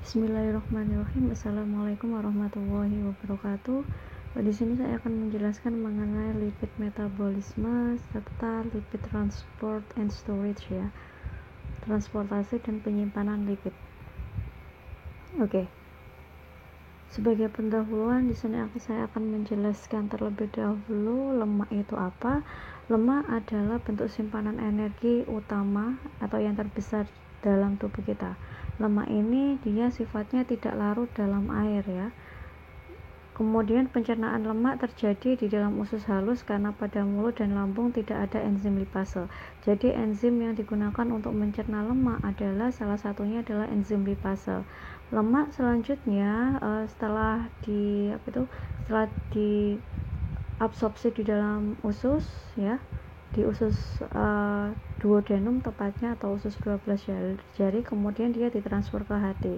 Bismillahirrahmanirrahim. Assalamualaikum warahmatullahi wabarakatuh. Di sini saya akan menjelaskan mengenai lipid metabolisme serta lipid transport and storage ya. Transportasi dan penyimpanan lipid. Oke. Sebagai pendahuluan di sini saya akan menjelaskan terlebih dahulu lemak itu apa. Lemak adalah bentuk simpanan energi utama atau yang terbesar dalam tubuh kita. Lemak ini dia sifatnya tidak larut dalam air ya. Kemudian pencernaan lemak terjadi di dalam usus halus karena pada mulut dan lambung tidak ada enzim lipase. Jadi enzim yang digunakan untuk mencerna lemak adalah salah satunya adalah enzim lipase. Lemak selanjutnya setelah diabsorpsi di dalam usus ya, di usus duodenum tepatnya atau usus 12 jari, kemudian dia ditransfer ke hati.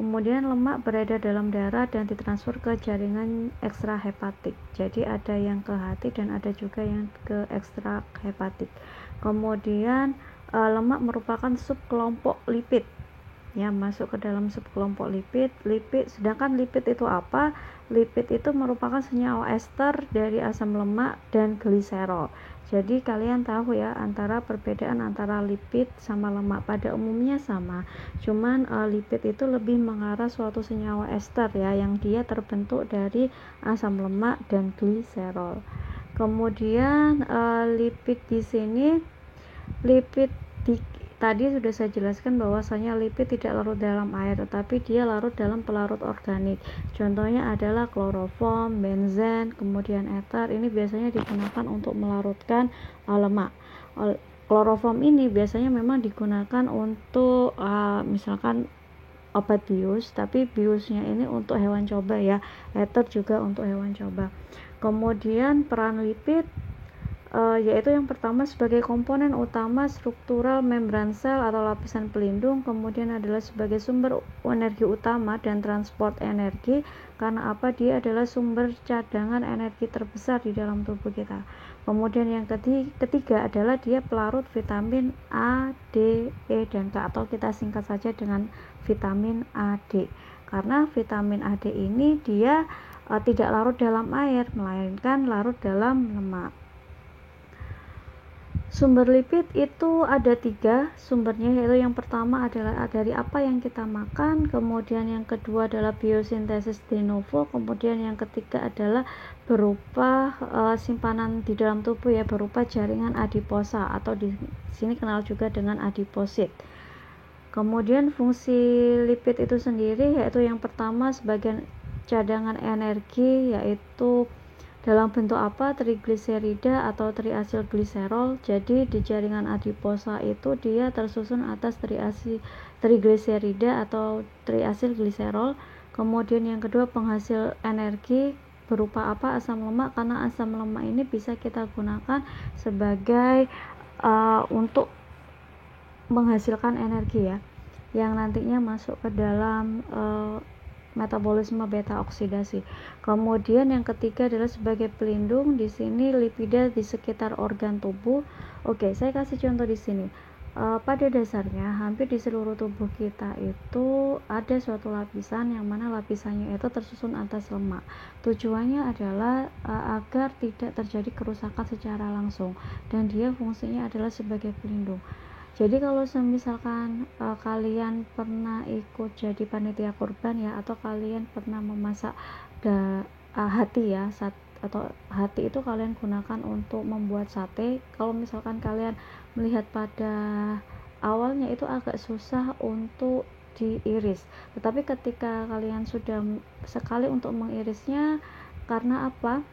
Kemudian lemak berada dalam darah dan ditransfer ke jaringan ekstrahepatik. Jadi ada yang ke hati dan ada juga yang ke ekstrahepatik. Kemudian lemak merupakan subkelompok lipid ya, masuk ke dalam subkelompok lipid. Sedangkan lipid itu apa? Lipid itu merupakan senyawa ester dari asam lemak dan gliserol. Jadi kalian tahu ya antara perbedaan antara lipid sama lemak, pada umumnya sama, cuman lipid itu lebih mengarah suatu senyawa ester ya, yang dia terbentuk dari asam lemak dan gliserol. Kemudian lipid di sini, tadi sudah saya jelaskan bahwasanya lipid tidak larut dalam air, tetapi dia larut dalam pelarut organik. Contohnya adalah kloroform, benzen, kemudian ether. Ini biasanya digunakan untuk melarutkan lemak. Kloroform ini biasanya memang digunakan untuk misalkan obat bius, tapi biusnya ini untuk hewan coba ya. Ether juga untuk hewan coba. Kemudian peran lipid yaitu yang pertama sebagai komponen utama struktural membran sel atau lapisan pelindung, kemudian adalah sebagai sumber energi utama dan transport energi. Karena apa? Dia adalah sumber cadangan energi terbesar di dalam tubuh kita. Kemudian yang ketiga adalah dia pelarut vitamin A, D, E, dan K, atau kita singkat saja dengan vitamin A, D. Karena vitamin A, D ini dia tidak larut dalam air, melainkan larut dalam lemak. Sumber lipid itu ada 3 sumbernya, yaitu yang pertama adalah dari apa yang kita makan, kemudian yang kedua adalah biosintesis de novo, kemudian yang ketiga adalah berupa simpanan di dalam tubuh ya, berupa jaringan adiposa atau di sini kenal juga dengan adiposit. Kemudian fungsi lipid itu sendiri yaitu yang pertama sebagai cadangan energi, yaitu dalam bentuk apa? Trigliserida atau triasilgliserol. Jadi di jaringan adiposa itu dia tersusun atas trigliserida atau triasilgliserol. Kemudian yang kedua penghasil energi berupa apa? Asam lemak, karena asam lemak ini bisa kita gunakan sebagai untuk menghasilkan energi ya, yang nantinya masuk ke dalam metabolisme beta oksidasi. Kemudian yang ketiga adalah sebagai pelindung. Di sini lipida di sekitar organ tubuh. Oke, saya kasih contoh di sini. Pada dasarnya hampir di seluruh tubuh kita itu ada suatu lapisan yang mana lapisannya itu tersusun atas lemak. Tujuannya adalah agar tidak terjadi kerusakan secara langsung, dan dia fungsinya adalah sebagai pelindung. Jadi kalau misalkan kalian pernah ikut jadi panitia kurban ya, atau kalian pernah memasak hati ya, atau hati itu kalian gunakan untuk membuat sate. Kalau misalkan kalian melihat pada awalnya itu agak susah untuk diiris, tetapi ketika kalian sudah sekali untuk mengirisnya, karena apa?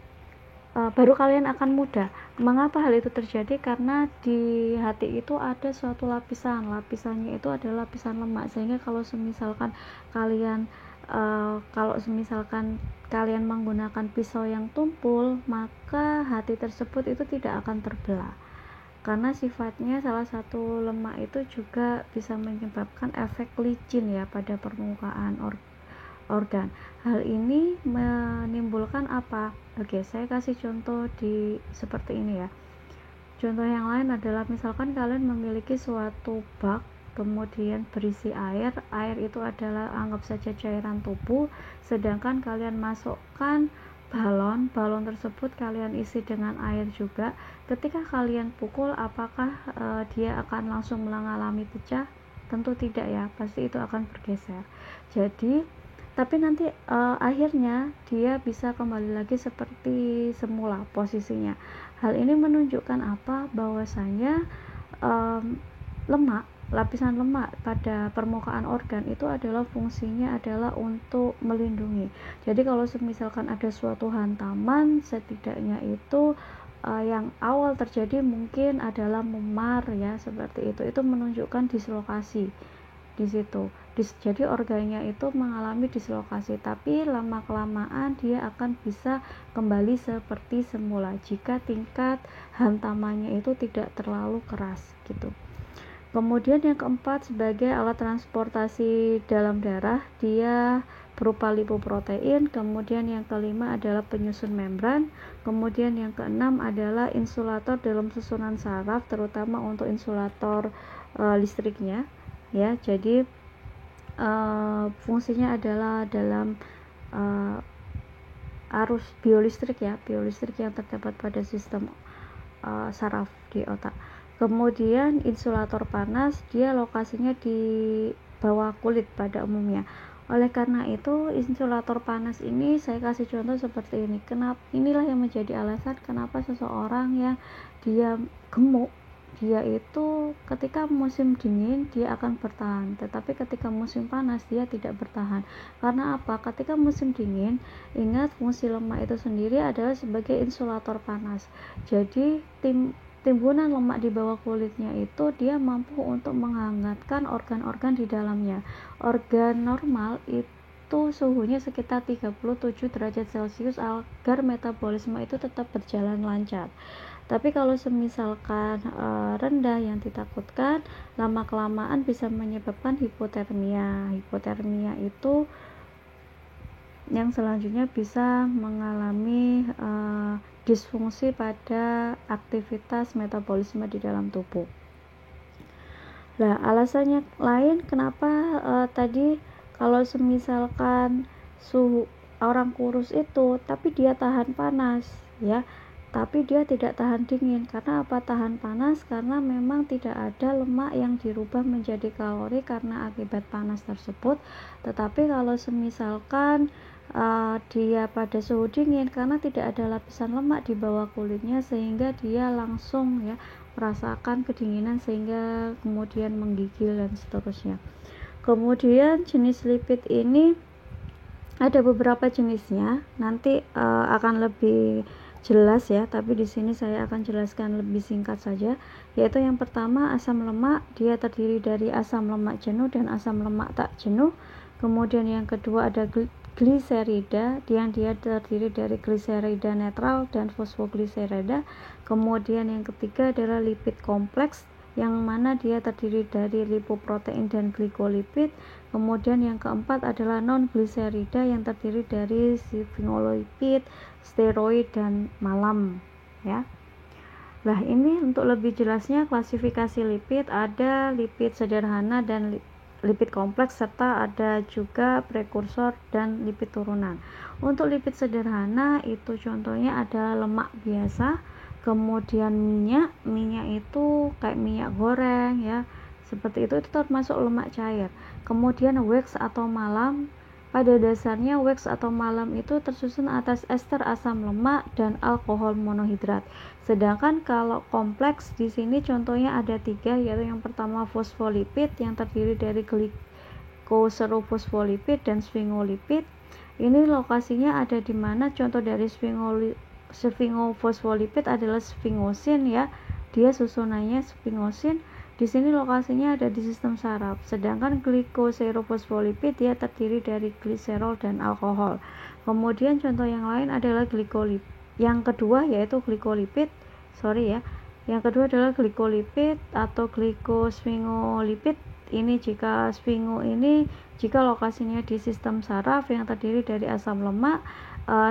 Baru kalian akan mudah. Mengapa hal itu terjadi? Karena di hati itu ada suatu lapisannya itu adalah lapisan lemak, sehingga kalau semisalkan kalian menggunakan pisau yang tumpul, maka hati tersebut itu tidak akan terbelah, karena sifatnya salah satu lemak itu juga bisa menyebabkan efek licin ya pada permukaan organ. Hal ini menimbulkan apa? Oke, saya kasih contoh seperti ini ya. Contoh yang lain adalah misalkan kalian memiliki suatu bak kemudian berisi air. Air itu adalah anggap saja cairan tubuh, sedangkan kalian masukkan balon tersebut kalian isi dengan air juga. Ketika kalian pukul, apakah dia akan langsung mengalami pecah? Tentu tidak ya, pasti itu akan bergeser. Jadi tapi nanti akhirnya dia bisa kembali lagi seperti semula posisinya. Hal ini menunjukkan apa? Bahwasanya lapisan lemak pada permukaan organ itu adalah fungsinya adalah untuk melindungi. Jadi kalau misalkan ada suatu hantaman, setidaknya itu yang awal terjadi mungkin adalah memar ya, seperti itu. Itu menunjukkan dislokasi di situ. Jadi organnya itu mengalami dislokasi, tapi lama-kelamaan dia akan bisa kembali seperti semula jika tingkat hantamannya itu tidak terlalu keras gitu. Kemudian yang keempat, sebagai alat transportasi dalam darah, dia berupa lipoprotein. Kemudian yang kelima adalah penyusun membran. Kemudian yang keenam adalah insulator dalam susunan saraf, terutama untuk insulator listriknya ya. Jadi fungsinya adalah dalam arus biolistrik ya, biolistrik yang terdapat pada sistem saraf di otak. Kemudian insulator panas, dia lokasinya di bawah kulit pada umumnya. Oleh karena itu, insulator panas ini saya kasih contoh seperti ini. Inilah yang menjadi alasan kenapa seseorang yang dia gemuk, dia itu ketika musim dingin dia akan bertahan, tetapi ketika musim panas dia tidak bertahan. Karena apa? Ketika musim dingin, ingat fungsi lemak itu sendiri adalah sebagai insulator panas. Jadi timbunan lemak di bawah kulitnya itu dia mampu untuk menghangatkan organ-organ di dalamnya. Organ normal itu suhunya sekitar 37 derajat Celcius agar metabolisme itu tetap berjalan lancar. Tapi kalau semisalkan rendah, yang ditakutkan lama-kelamaan bisa menyebabkan hipotermia. Hipotermia itu yang selanjutnya bisa mengalami disfungsi pada aktivitas metabolisme di dalam tubuh. Nah, alasannya lain kenapa tadi kalau semisalkan suhu orang kurus itu tapi dia tahan panas ya, tapi dia tidak tahan dingin. Karena apa tahan panas? Karena memang tidak ada lemak yang dirubah menjadi kalori karena akibat panas tersebut. Tetapi kalau semisalkan dia pada suhu dingin, karena tidak ada lapisan lemak di bawah kulitnya, sehingga dia langsung ya merasakan kedinginan sehingga kemudian menggigil dan seterusnya. Kemudian jenis lipid ini ada beberapa jenisnya, nanti akan lebih jelas ya, tapi di sini saya akan jelaskan lebih singkat saja, yaitu yang pertama asam lemak. Dia terdiri dari asam lemak jenuh dan asam lemak tak jenuh. Kemudian yang kedua ada gliserida, yang dia terdiri dari gliserida netral dan fosfogliserida. Kemudian yang ketiga adalah lipid kompleks, yang mana dia terdiri dari lipoprotein dan glikolipid. Kemudian yang keempat adalah non-gliserida, yang terdiri dari sphingolipid, steroid dan malam ya. Nah, ini untuk lebih jelasnya klasifikasi lipid, ada lipid sederhana dan lipid kompleks, serta ada juga prekursor dan lipid turunan. Untuk lipid sederhana itu contohnya adalah lemak biasa, kemudian minyak itu kayak minyak goreng ya, seperti itu termasuk lemak cair. Kemudian wax atau malam, pada dasarnya wax atau malam itu tersusun atas ester asam lemak dan alkohol monohidrat. Sedangkan kalau kompleks di sini contohnya ada 3, yaitu yang pertama fosfolipid yang terdiri dari glikoserophospholipid dan sphingolipid. Ini lokasinya ada di mana? Contoh dari sphingophospholipid adalah sphingosine ya, dia susunannya sphingosine. Di sini lokasinya ada di sistem saraf. Sedangkan glikoserophospholipid dia terdiri dari gliserol dan alkohol. Kemudian contoh yang lain adalah glikolipid. Yang kedua yaitu glikolipid. Yang kedua adalah glikolipid atau glikosphingolipid. Ini jika jika lokasinya di sistem saraf yang terdiri dari asam lemak,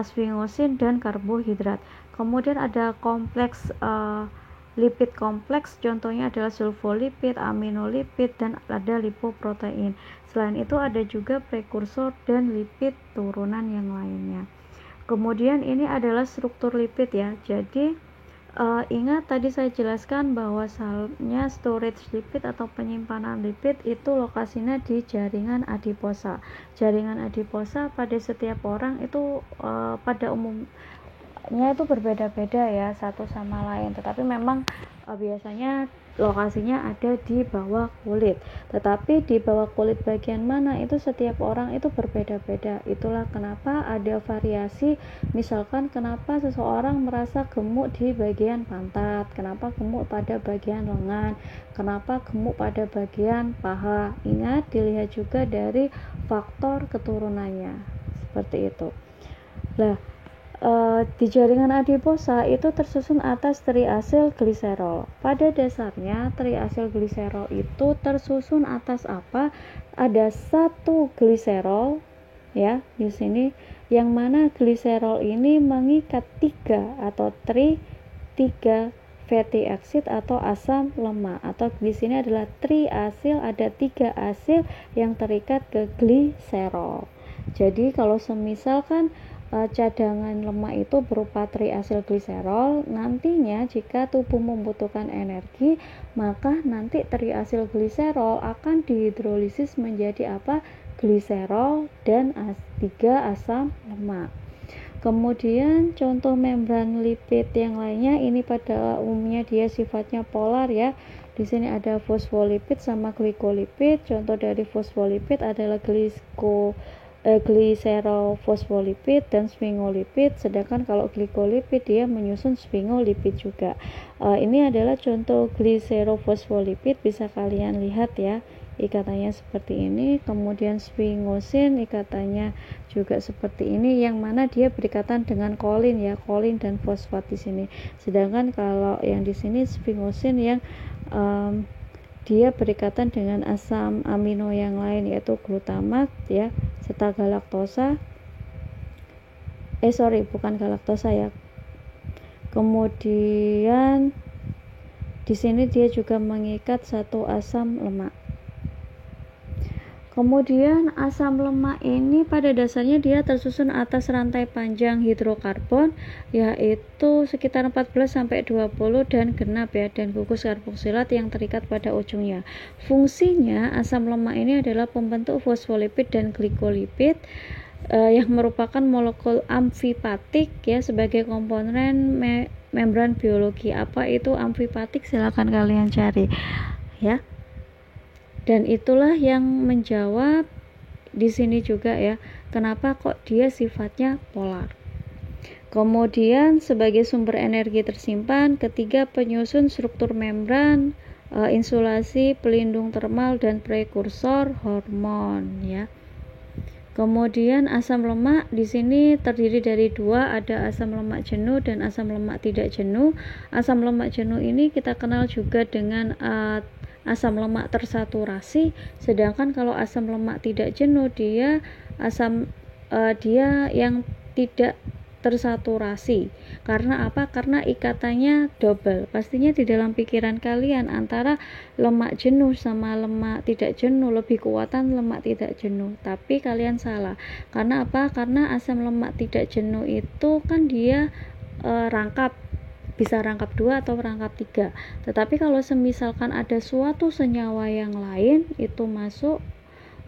sphingosine dan karbohidrat. Kemudian ada kompleks lipid kompleks contohnya adalah sulfolipid, aminolipid, dan ada lipoprotein. Selain itu ada juga prekursor dan lipid turunan yang lainnya. Kemudian ini adalah struktur lipid ya. Jadi ingat tadi saya jelaskan bahwasannya storage lipid atau penyimpanan lipid itu lokasinya di jaringan adiposa. Jaringan adiposa pada setiap orang itu pada umumnya itu berbeda-beda ya satu sama lain, tetapi memang biasanya lokasinya ada di bawah kulit. Tetapi di bawah kulit bagian mana itu setiap orang itu berbeda-beda. Itulah kenapa ada variasi. Misalkan kenapa seseorang merasa gemuk di bagian pantat, kenapa gemuk pada bagian lengan, kenapa gemuk pada bagian paha. Ingat, dilihat juga dari faktor keturunannya. Seperti itu. Nah, di jaringan adiposa itu tersusun atas triasil gliserol. Pada dasarnya triasil gliserol itu tersusun atas apa? Ada satu gliserol ya di sini, yang mana gliserol ini mengikat tiga fatty acid atau asam lemak, atau di sini adalah triasil, ada 3 asil yang terikat ke gliserol. Jadi kalau semisalkan cadangan lemak itu berupa triasil gliserol, nantinya jika tubuh membutuhkan energi, maka nanti triasil gliserol akan dihidrolisis menjadi apa? Gliserol dan 3 asam lemak. Kemudian contoh membran lipid yang lainnya ini pada umumnya dia sifatnya polar ya. Di sini ada fosfolipid sama glikolipid. Contoh dari fosfolipid adalah gliserofosfolipid dan sphingolipid, sedangkan kalau glikolipid dia menyusun sphingolipid juga. Ini adalah contoh gliserofosfolipid, bisa kalian lihat ya, ikatannya seperti ini. Kemudian sphingosine ikatannya juga seperti ini, yang mana dia berikatan dengan kolin ya, kolin dan fosfat di sini. Sedangkan kalau yang di sini sphingosine yang dia berikatan dengan asam amino yang lain yaitu glutamat ya, serta galaktosa. Bukan galaktosa ya. Kemudian di sini dia juga mengikat satu asam lemak. Kemudian asam lemak ini pada dasarnya dia tersusun atas rantai panjang hidrokarbon yaitu sekitar 14-20 dan genap ya, dan gugus karboksilat yang terikat pada ujungnya. Fungsinya asam lemak ini adalah pembentuk fosfolipid dan glikolipid yang merupakan molekul amfipatik ya sebagai komponen membran biologi. Apa itu amfipatik? Silakan kalian cari ya. Dan itulah yang menjawab di sini juga ya, kenapa kok dia sifatnya polar. Kemudian sebagai sumber energi tersimpan, ketiga penyusun struktur membran, insulasi, pelindung termal, dan prekursor hormon ya. Kemudian asam lemak di sini terdiri dari 2, ada asam lemak jenuh dan asam lemak tidak jenuh. Asam lemak jenuh ini kita kenal juga dengan asam lemak tersaturasi, sedangkan kalau asam lemak tidak jenuh dia yang tidak tersaturasi. Karena apa? Karena ikatannya double. Pastinya di dalam pikiran kalian antara lemak jenuh sama lemak tidak jenuh lebih kuatan lemak tidak jenuh, tapi kalian salah. Karena apa? Karena asam lemak tidak jenuh itu kan dia bisa rangkap 2 atau rangkap 3. Tetapi kalau semisalkan ada suatu senyawa yang lain itu masuk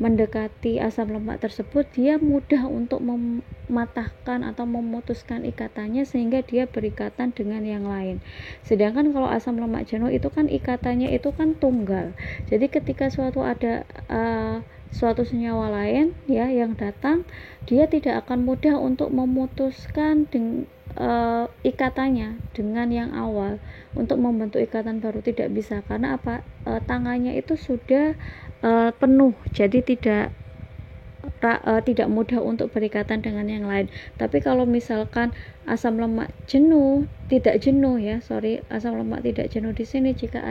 mendekati asam lemak tersebut, dia mudah untuk mematahkan atau memutuskan ikatannya sehingga dia berikatan dengan yang lain. Sedangkan kalau asam lemak jenuh itu kan ikatannya itu kan tunggal. Jadi ketika suatu senyawa lain ya yang datang, dia tidak akan mudah untuk memutuskan ikatannya dengan yang awal untuk membentuk ikatan baru, tidak bisa. Karena apa? Tangannya itu sudah penuh, jadi tidak mudah untuk berikatan dengan yang lain. Tapi kalau misalkan asam lemak tidak jenuh di sini, jika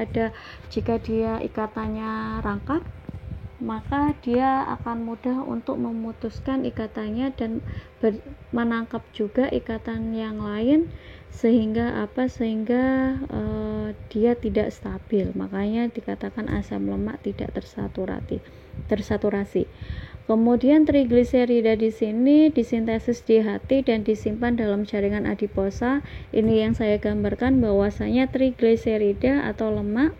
dia ikatannya rangkap maka dia akan mudah untuk memutuskan ikatannya dan menangkap juga ikatan yang lain, sehingga dia tidak stabil. Makanya dikatakan asam lemak tidak tersaturasi. Kemudian trigliserida di sini disintesis di hati dan disimpan dalam jaringan adiposa. Ini yang saya gambarkan bahwasanya trigliserida atau lemak,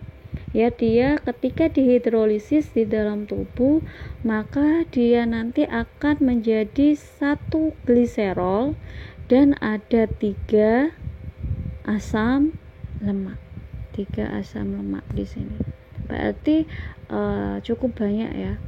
ya, dia ketika dihidrolisis di dalam tubuh, maka dia nanti akan menjadi satu gliserol dan ada 3 asam lemak. 3 asam lemak di sini. Berarti cukup banyak ya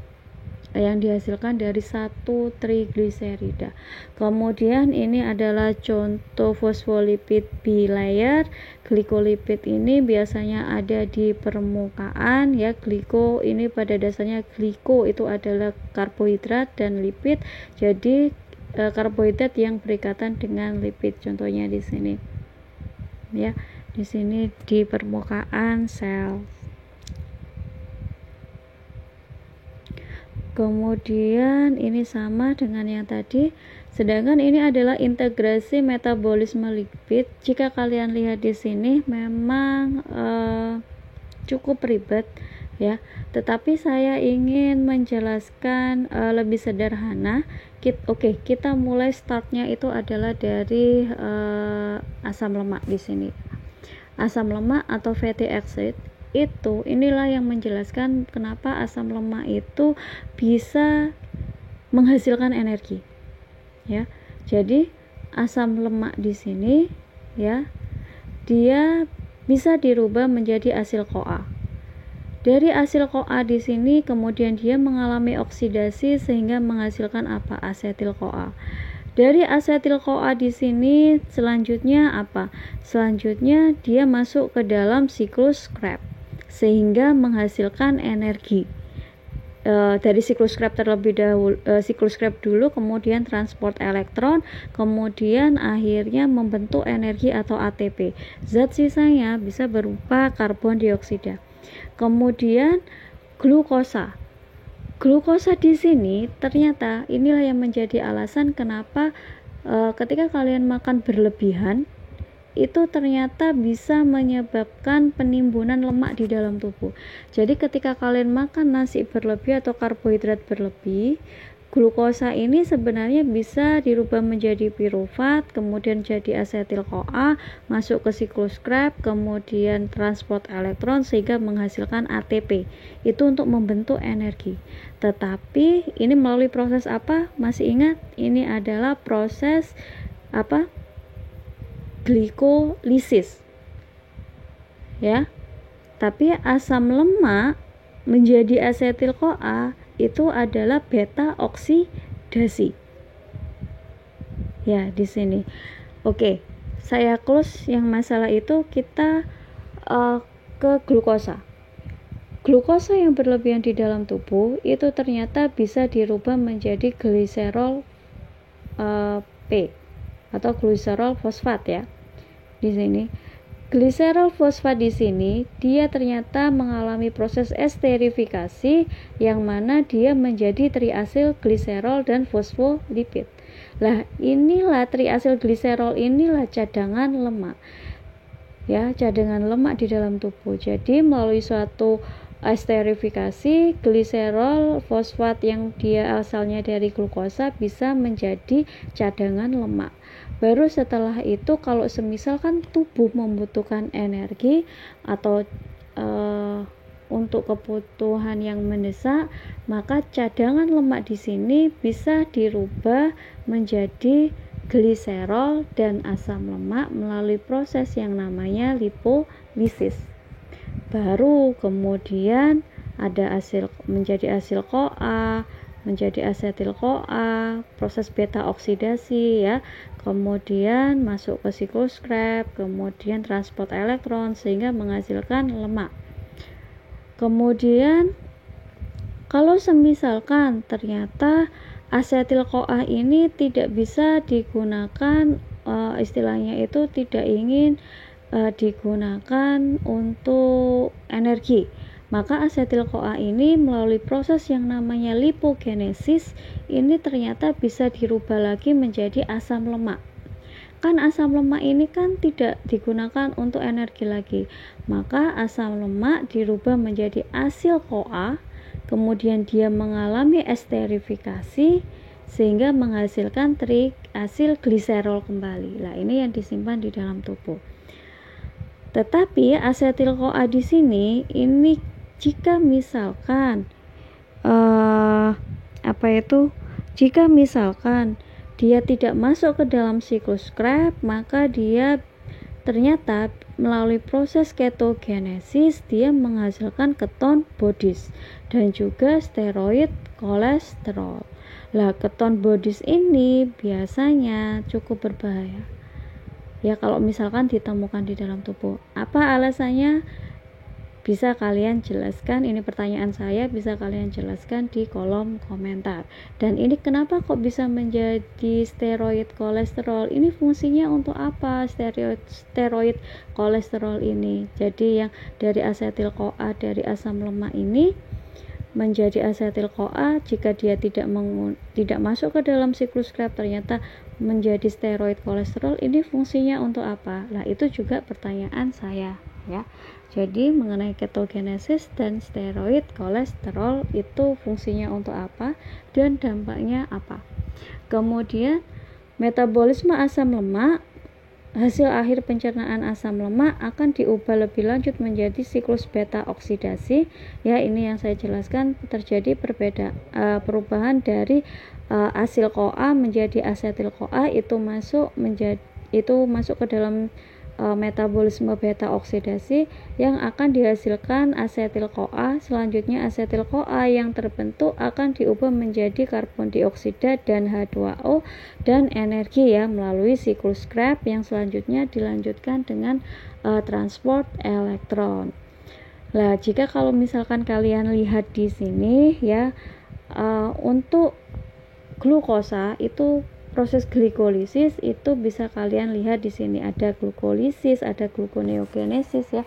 yang dihasilkan dari satu trigliserida. Kemudian ini adalah contoh fosfolipid bilayer. Glikolipid ini biasanya ada di permukaan, ya. Gliko ini pada dasarnya, gliko itu adalah karbohidrat dan lipid. Jadi karbohidrat yang berikatan dengan lipid, contohnya di sini, ya, di sini di permukaan sel. Kemudian ini sama dengan yang tadi, sedangkan ini adalah integrasi metabolisme lipid. Jika kalian lihat di sini memang cukup ribet, ya, tetapi saya ingin menjelaskan lebih sederhana. Kita mulai startnya itu adalah dari asam lemak di sini. Asam lemak atau fatty acid inilah yang menjelaskan kenapa asam lemak itu bisa menghasilkan energi, ya. Jadi asam lemak di sini, ya, dia bisa dirubah menjadi asil CoA. Dari asil CoA di sini kemudian dia mengalami oksidasi sehingga menghasilkan apa? Asetil CoA. Dari asetil CoA di sini selanjutnya apa? Selanjutnya dia masuk ke dalam siklus Krebs sehingga menghasilkan energi. Dari siklus Krebs terlebih dahulu, siklus Krebs dulu, kemudian transport elektron, kemudian akhirnya membentuk energi atau ATP. Zat sisanya bisa berupa karbon dioksida. Kemudian glukosa. Glukosa di sini ternyata inilah yang menjadi alasan kenapa ketika kalian makan berlebihan itu ternyata bisa menyebabkan penimbunan lemak di dalam tubuh. Jadi ketika kalian makan nasi berlebih atau karbohidrat berlebih, glukosa ini sebenarnya bisa dirubah menjadi pirufat, kemudian jadi asetil CoA, masuk ke siklus Krebs, kemudian transport elektron sehingga menghasilkan ATP. Itu untuk membentuk energi. Tetapi ini melalui proses apa? Masih ingat? Ini adalah proses apa? Glikolisis, ya. Tapi asam lemak menjadi asetil CoA itu adalah beta oksidasi, ya, di sini. Oke, saya close yang masalah itu. Kita ke glukosa. Glukosa yang berlebihan di dalam tubuh itu ternyata bisa dirubah menjadi gliserol P atau gliserol fosfat, ya. Di sini gliserol fosfat di sini dia ternyata mengalami proses esterifikasi yang mana dia menjadi triasil gliserol dan fosfolipid. Lah, inilah triasil gliserol inilah cadangan lemak, ya, cadangan lemak di dalam tubuh. Jadi melalui suatu esterifikasi, gliserol fosfat yang dia asalnya dari glukosa bisa menjadi cadangan lemak. Baru setelah itu kalau semisalkan tubuh membutuhkan energi atau untuk kebutuhan yang mendesak, maka cadangan lemak di sini bisa dirubah menjadi gliserol dan asam lemak melalui proses yang namanya lipolisis. Baru kemudian ada menjadi asil CoA, menjadi asetil CoA, proses beta oksidasi, ya. Kemudian masuk ke siklus Krebs, kemudian transport elektron sehingga menghasilkan lemak. Kemudian kalau semisalkan ternyata asetil CoA ini tidak bisa digunakan, istilahnya itu tidak ingin digunakan untuk energi, Maka asetil-CoA ini melalui proses yang namanya lipogenesis ini ternyata bisa dirubah lagi menjadi asam lemak. Kan asam lemak ini kan tidak digunakan untuk energi lagi, maka asam lemak dirubah menjadi asil CoA, kemudian dia mengalami esterifikasi sehingga menghasilkan triasil gliserol kembali. Nah, ini yang disimpan di dalam tubuh. Tetapi asetil CoA di sini ini jika misalkan jika misalkan dia tidak masuk ke dalam siklus Krebs, maka dia ternyata melalui proses ketogenesis dia menghasilkan keton bodies dan juga steroid kolesterol. Lah, keton bodies ini biasanya cukup berbahaya ya kalau misalkan ditemukan di dalam tubuh. Apa alasannya? Bisa kalian jelaskan, ini pertanyaan saya, bisa kalian jelaskan di kolom komentar. Dan ini kenapa kok bisa menjadi steroid kolesterol? Ini fungsinya untuk apa steroid kolesterol ini? Jadi yang dari asetil CoA dari asam lemak ini menjadi asetil CoA, jika dia tidak masuk ke dalam siklus Krebs ternyata menjadi steroid kolesterol. Ini fungsinya untuk apa? Nah, itu juga pertanyaan saya ya. Jadi mengenai ketogenesis dan steroid kolesterol itu fungsinya untuk apa dan dampaknya apa. Kemudian metabolisme asam lemak, hasil akhir pencernaan asam lemak akan diubah lebih lanjut menjadi siklus beta oksidasi. Ya, ini yang saya jelaskan terjadi perubahan dari asil CoA menjadi asetil CoA itu masuk ke dalam metabolisme beta oksidasi yang akan dihasilkan asetil CoA. Selanjutnya asetil CoA yang terbentuk akan diubah menjadi karbon dioksida dan H2O dan energi ya melalui siklus Krebs yang selanjutnya dilanjutkan dengan transport elektron. Nah, jika kalau misalkan kalian lihat di sini ya, untuk glukosa itu proses glikolisis itu bisa kalian lihat di sini ada glukolisis, ada gluconeogenesis ya,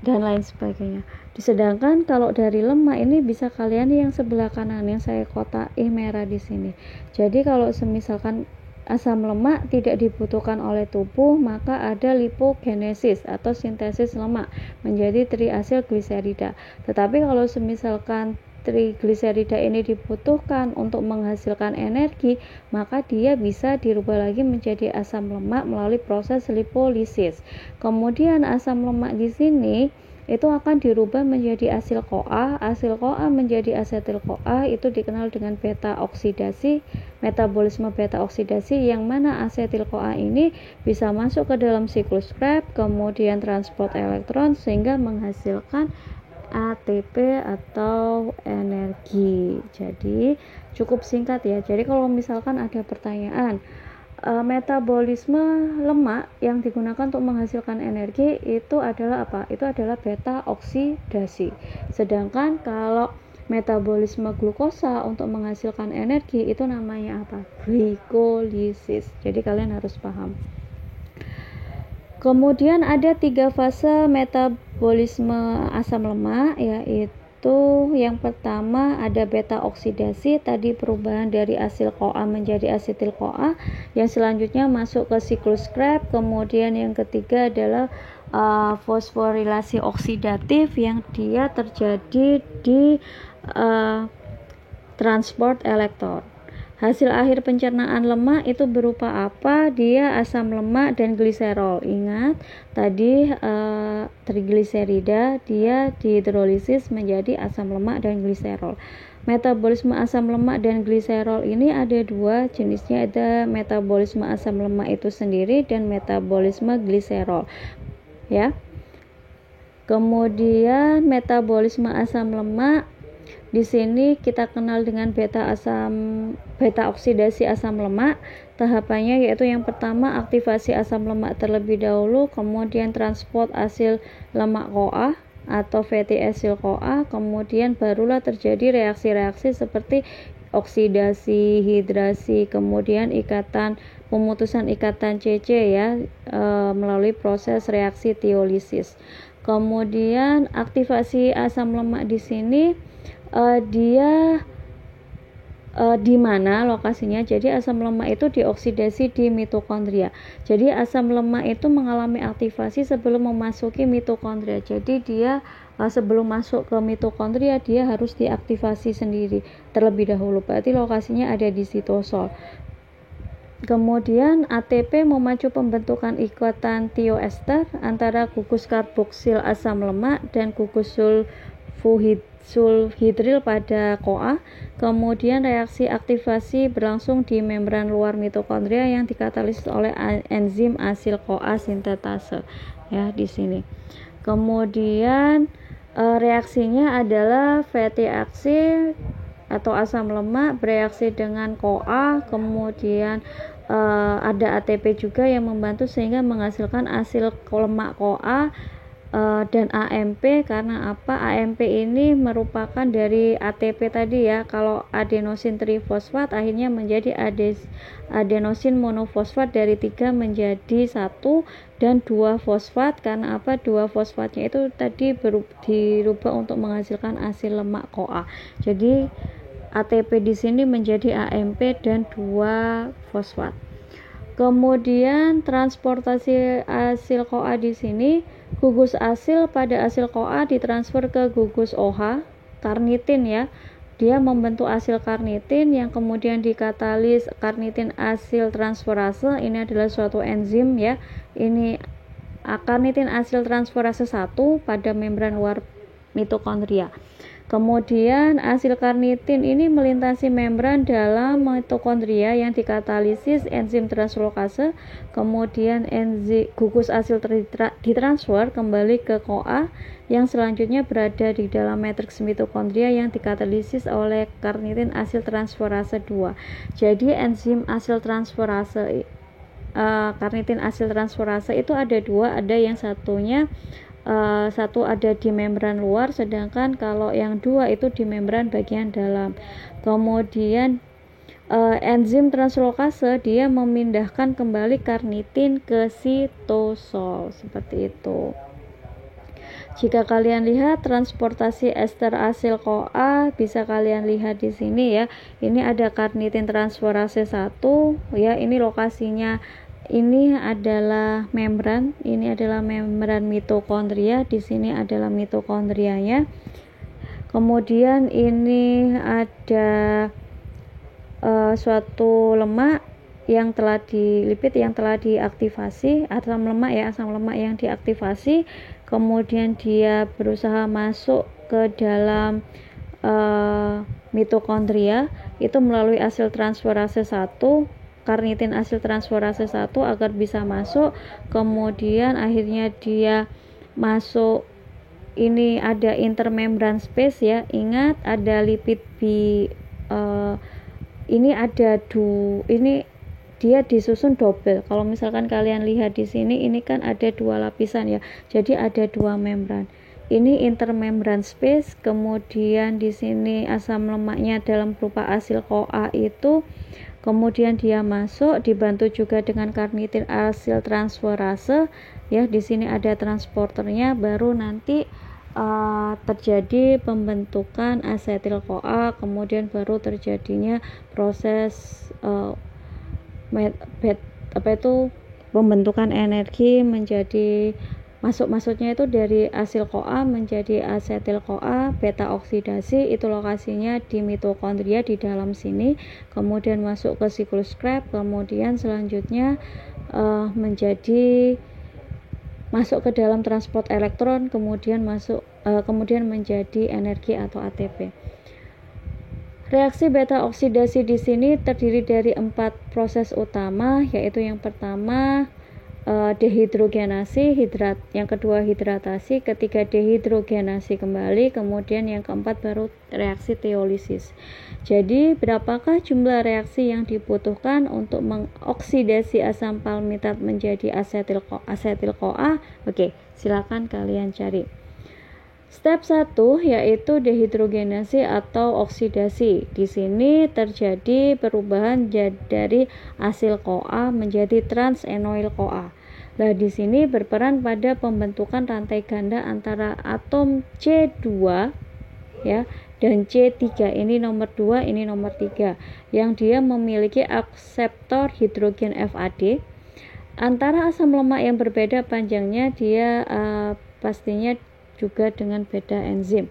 dan lain sebagainya. Sedangkan kalau dari lemak ini bisa kalian yang sebelah kanan yang saya kotai merah di sini. Jadi kalau semisalkan asam lemak tidak dibutuhkan oleh tubuh, maka ada lipogenesis atau sintesis lemak menjadi triasil gliserida. Tetapi kalau semisalkan trigliserida ini dibutuhkan untuk menghasilkan energi, maka dia bisa dirubah lagi menjadi asam lemak melalui proses lipolisis. Kemudian asam lemak di sini itu akan dirubah menjadi asil CoA. Asil CoA menjadi asetil CoA itu dikenal dengan beta oksidasi, metabolisme beta oksidasi, yang mana asetil CoA ini bisa masuk ke dalam siklus Krebs, kemudian transport elektron sehingga menghasilkan ATP atau energi. Jadi cukup singkat ya. Jadi kalau misalkan ada pertanyaan metabolisme lemak yang digunakan untuk menghasilkan energi itu adalah apa? Itu adalah beta oksidasi. Sedangkan kalau metabolisme glukosa untuk menghasilkan energi itu namanya apa? Glikolisis. Jadi kalian harus paham. Kemudian ada 3 fase metabolisme asam lemak, yaitu yang pertama ada beta oksidasi, tadi perubahan dari asil CoA menjadi asetil CoA, yang selanjutnya masuk ke siklus Krebs. Kemudian yang ketiga adalah fosforilasi oksidatif yang dia terjadi di transport elektron. Hasil akhir pencernaan lemak itu berupa apa? Dia asam lemak dan gliserol. Ingat tadi trigliserida dia dihidrolisis menjadi asam lemak dan gliserol. Metabolisme asam lemak dan gliserol ini ada 2 jenisnya, ada metabolisme asam lemak itu sendiri dan metabolisme gliserol ya. Kemudian metabolisme asam lemak di sini kita kenal dengan beta oksidasi asam lemak. Tahapannya yaitu yang pertama aktivasi asam lemak terlebih dahulu, kemudian transport asil lemak CoA atau fatty acid CoA, kemudian barulah terjadi reaksi-reaksi seperti oksidasi, hidrasi, kemudian pemutusan ikatan CC ya melalui proses reaksi tiolisis. Kemudian aktivasi asam lemak di sini dia di mana lokasinya? Jadi asam lemak itu dioksidasi di mitokondria. Jadi asam lemak itu mengalami aktivasi sebelum memasuki mitokondria. Jadi dia sebelum masuk ke mitokondria dia harus diaktifasi sendiri terlebih dahulu. Berarti lokasinya ada di sitosol. Kemudian ATP memacu pembentukan ikatan thioester antara gugus karboksil asam lemak dan gugus sulfhidril pada CoA. Kemudian reaksi aktivasi berlangsung di membran luar mitokondria yang dikatalisis oleh enzim asil CoA sintetase ya di sini. Kemudian reaksinya adalah fatty acid atau asam lemak bereaksi dengan CoA, kemudian ada ATP juga yang membantu sehingga menghasilkan asil lemak CoA dan AMP. Karena apa? AMP ini merupakan dari ATP tadi ya. Kalau adenosin trifosfat akhirnya menjadi adenosin monofosfat dari 3 menjadi 1 dan 2 fosfat. Karena apa? 2 fosfatnya itu tadi dirubah untuk menghasilkan asil lemak CoA. Jadi ATP di sini menjadi AMP dan 2 fosfat. Kemudian transportasi asil CoA di sini, gugus asil pada asil CoA ditransfer ke gugus OH, karnitin ya. Dia membentuk asil karnitin yang kemudian dikatalis karnitin asil transferase. Ini adalah suatu enzim ya. Ini karnitin asil transferase 1 pada membran luar mitokondria. Kemudian asil karnitin ini melintasi membran dalam mitokondria yang dikatalisis enzim translokase. Kemudian gugus asil ditransfer kembali ke CoA yang selanjutnya berada di dalam matriks mitokondria yang dikatalisis oleh karnitin asil transferase 2. Jadi enzim asil transferase karnitin asil transferase itu ada 2, ada yang satunya satu ada di membran luar, sedangkan kalau yang 2 itu di membran bagian dalam. Kemudian enzim translokase dia memindahkan kembali karnitin ke sitosol seperti itu. Jika kalian lihat transportasi ester asil CoA bisa kalian lihat di sini ya. Ini ada karnitin transferase 1 ya, ini lokasinya. Ini adalah membran, ini adalah membran mitokondria, di sini adalah mitokondrianya. Kemudian ini ada suatu lemak yang telah lipid yang telah diaktifasi, asam lemak ya, asam lemak yang diaktifasi. Kemudian dia berusaha masuk ke dalam mitokondria itu melalui asil transferase 1, karnitin asil transferase 1 agar bisa masuk. Kemudian akhirnya dia masuk, ini ada intermembran space ya, ingat ada lipid ini ada ini dia disusun double. Kalau misalkan kalian lihat di sini, ini kan ada 2 lapisan ya, jadi ada 2 membran. Ini intermembran space. Kemudian di sini asam lemaknya dalam berupa asil CoA itu, kemudian dia masuk dibantu juga dengan karnitin asil transferase ya. Di sini ada transporternya, baru nanti terjadi pembentukan asetil CoA, kemudian baru terjadinya proses pembentukan energi menjadi maksudnya itu dari asil CoA menjadi asetil CoA, beta oksidasi itu lokasinya di mitokondria di dalam sini, kemudian masuk ke siklus Krebs, kemudian selanjutnya masuk ke dalam transport elektron, kemudian menjadi energi atau ATP. Reaksi beta oksidasi di sini terdiri dari 4 proses utama, yaitu yang pertama dehidrogenasi, yang kedua hidratasi, ketiga dehidrogenasi kembali, kemudian yang keempat baru reaksi teolisis. Jadi berapakah jumlah reaksi yang dibutuhkan untuk mengoksidasi asam palmitat menjadi asetil CoA? Oke, silakan kalian cari. Step 1 yaitu dehidrogenasi atau oksidasi. Di sini terjadi perubahan dari asil CoA menjadi transenoil CoA. Nah, di sini berperan pada pembentukan rantai ganda antara atom C2 ya dan C3. Ini nomor 2, ini nomor 3, yang dia memiliki akseptor hidrogen FAD. Antara asam lemak yang berbeda panjangnya dia pastinya juga dengan beda enzim.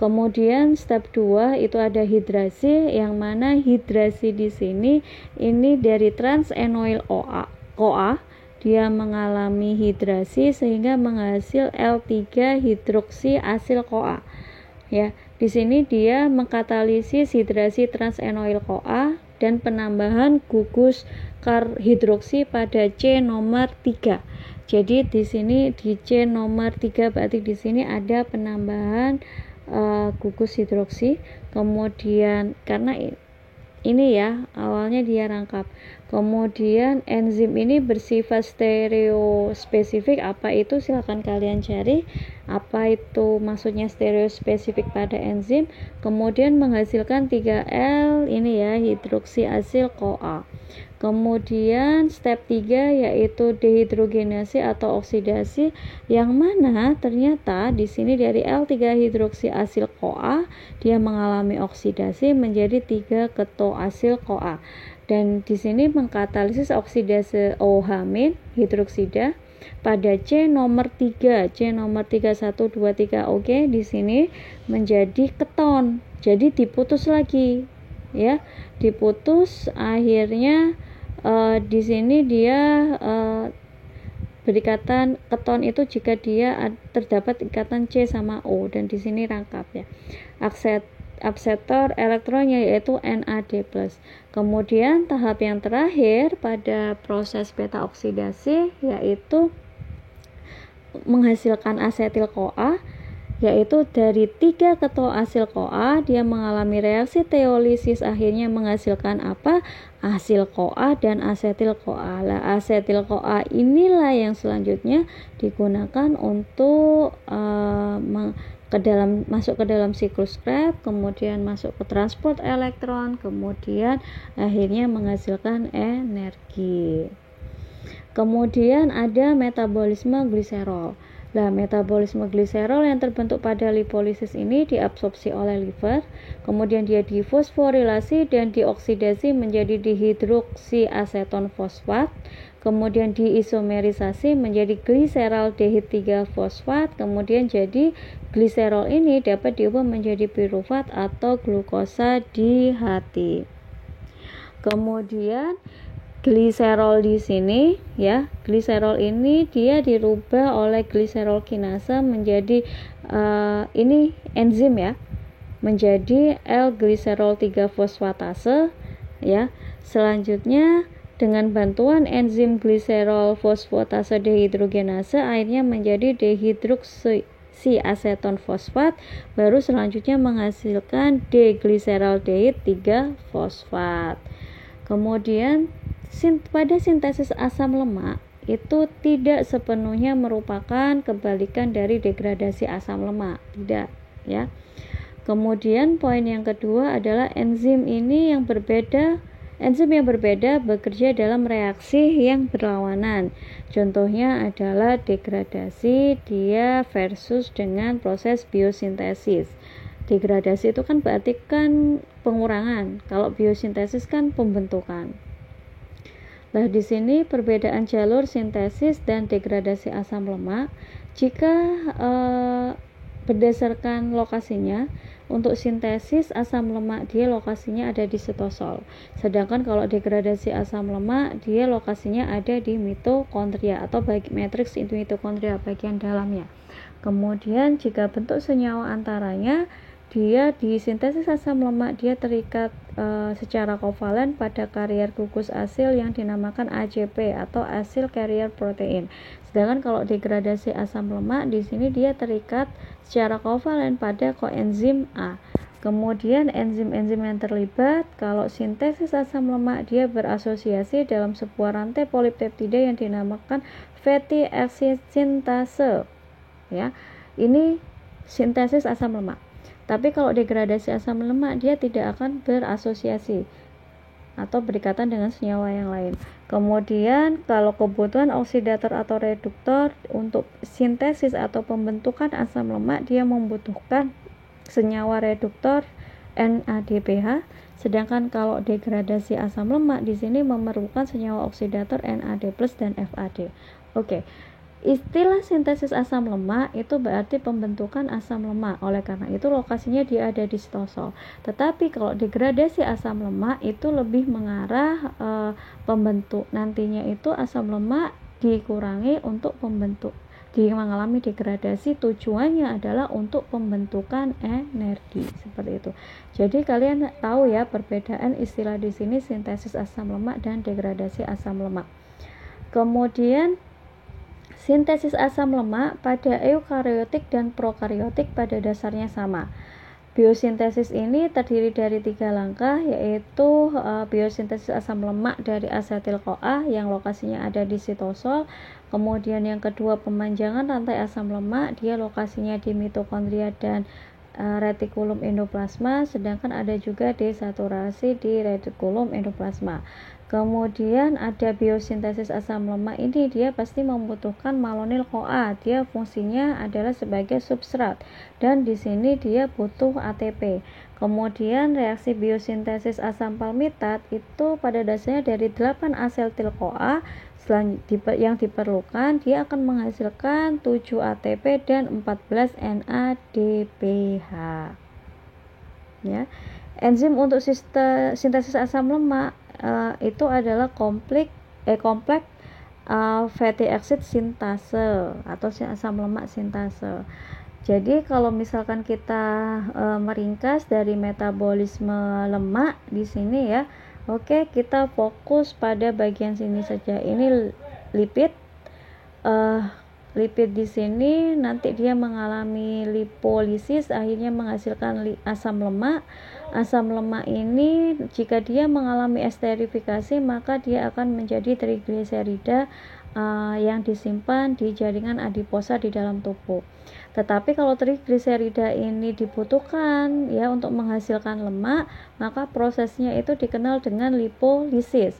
Kemudian step 2 itu ada hidrasi, yang mana hidrasi di sini ini dari trans-enoyl CoA, dia mengalami hidrasi sehingga menghasil L3 hidroksi asil CoA. Ya, di sini dia mengkatalisis hidrasi trans-enoyl CoA dan penambahan gugus hidroksi pada C nomor 3. Jadi di sini di C nomor 3 berarti di sini ada penambahan gugus hidroksi. Kemudian karena ini ya awalnya dia rangkap, kemudian enzim ini bersifat stereospesifik. Apa itu? Silahkan kalian cari apa itu maksudnya stereospesifik pada enzim. Kemudian menghasilkan 3L ini ya hidroksi asil CoA. Kemudian step 3 yaitu dehidrogenasi atau oksidasi, yang mana ternyata di sini dari L3 hidroksi asil CoA dia mengalami oksidasi menjadi 3 keto asil CoA, dan di sini mengkatalisis oksidase OH- hidroksida pada C nomor 3, C nomor 3 1 2 3. Oke, di sini menjadi keton. Jadi diputus lagi ya. Diputus akhirnya di sini dia berikatan keton itu jika dia terdapat ikatan C sama O, dan di sini rangkap ya. Aksetor elektronnya yaitu NAD+. Kemudian tahap yang terakhir pada proses beta oksidasi yaitu menghasilkan asetil CoA, yaitu dari 3 keto asil CoA dia mengalami reaksi teolisis akhirnya menghasilkan apa? Asil CoA dan asetil CoA. Lah, asetil CoA inilah yang selanjutnya digunakan untuk masuk ke dalam siklus Krebs, kemudian masuk ke transport elektron, kemudian akhirnya menghasilkan energi. Kemudian ada metabolisme gliserol. Nah, metabolisme gliserol yang terbentuk pada lipolisis ini diabsorpsi oleh liver, kemudian dia difosforilasi dan dioksidasi menjadi dihidroksiaseton fosfat, kemudian diisomerisasi menjadi gliseraldehid 3 fosfat, kemudian jadi gliserol ini dapat diubah menjadi pirufat atau glukosa di hati. Kemudian gliserol di sini ya, gliserol ini dia dirubah oleh gliserol kinase menjadi ini enzim ya, menjadi L-gliserol 3 fosfatase ya. Selanjutnya dengan bantuan enzim gliserol fosfatase dehidrogenase akhirnya menjadi dehidroksi aseton fosfat, baru selanjutnya menghasilkan D-gliseraldehid 3 fosfat. Kemudian pada sintesis asam lemak itu tidak sepenuhnya merupakan kebalikan dari degradasi asam lemak, tidak ya. Kemudian poin yang kedua adalah enzim yang berbeda bekerja dalam reaksi yang berlawanan. Contohnya adalah degradasi dia versus dengan proses biosintesis. Degradasi itu kan berarti kan pengurangan, kalau biosintesis kan pembentukan. Nah, di sini perbedaan jalur sintesis dan degradasi asam lemak jika berdasarkan lokasinya. Untuk sintesis asam lemak dia lokasinya ada di sitosol, sedangkan kalau degradasi asam lemak dia lokasinya ada di mitokondria atau matriks mitokondria bagian dalamnya. Kemudian jika bentuk senyawa antaranya, dia di sintesis asam lemak dia terikat secara kovalen pada karier gugus asil yang dinamakan ACP atau acyl carrier protein. Sedangkan kalau degradasi asam lemak di sini dia terikat secara kovalen pada koenzim A. Kemudian enzim-enzim yang terlibat kalau sintesis asam lemak dia berasosiasi dalam sebuah rantai polipeptida yang dinamakan fatty acid sintase. Ya, ini sintesis asam lemak. Tapi kalau degradasi asam lemak dia tidak akan berasosiasi. atau berikatan dengan senyawa yang lain. Kemudian kalau kebutuhan oksidator atau reduktor untuk sintesis atau pembentukan asam lemak, dia membutuhkan senyawa reduktor NADPH, sedangkan kalau degradasi asam lemak di sini memerlukan senyawa oksidator NAD+ dan FAD. Oke. Istilah sintesis asam lemak itu berarti pembentukan asam lemak. Oleh karena itu lokasinya dia ada di sitosol. Tetapi kalau degradasi asam lemak itu lebih mengarah pembentuk. Nantinya itu asam lemak dikurangi untuk pembentuk. Dia mengalami degradasi, tujuannya adalah untuk pembentukan energi seperti itu. Jadi kalian tahu ya perbedaan istilah di sini sintesis asam lemak dan degradasi asam lemak. Kemudian sintesis asam lemak pada eukariotik dan prokariotik pada dasarnya sama. Biosintesis ini terdiri dari 3 langkah, yaitu biosintesis asam lemak dari asetil-CoA yang lokasinya ada di sitosol. Kemudian yang kedua, pemanjangan rantai asam lemak, dia lokasinya di mitokondria dan retikulum endoplasma, sedangkan ada juga desaturasi di retikulum endoplasma. Kemudian ada biosintesis asam lemak ini, dia pasti membutuhkan malonyl-CoA. Dia fungsinya adalah sebagai substrat dan di sini dia butuh ATP. Kemudian reaksi biosintesis asam palmitat itu pada dasarnya dari 8 asetil-CoA yang diperlukan, dia akan menghasilkan 7 ATP dan 14 NADPH. Ya. Enzim untuk sintesis asam lemak itu adalah kompleks fatty acid sintase atau asam lemak sintase. Jadi kalau misalkan kita meringkas dari metabolisme lemak di sini ya, oke, kita fokus pada bagian sini saja. Ini lipid. Lipid di sini nanti dia mengalami lipolisis, akhirnya menghasilkan asam lemak. Asam lemak ini jika dia mengalami esterifikasi, maka dia akan menjadi trigliserida yang disimpan di jaringan adiposa di dalam tubuh. Tetapi kalau trigliserida ini dibutuhkan ya untuk menghasilkan lemak, maka prosesnya itu dikenal dengan lipolisis.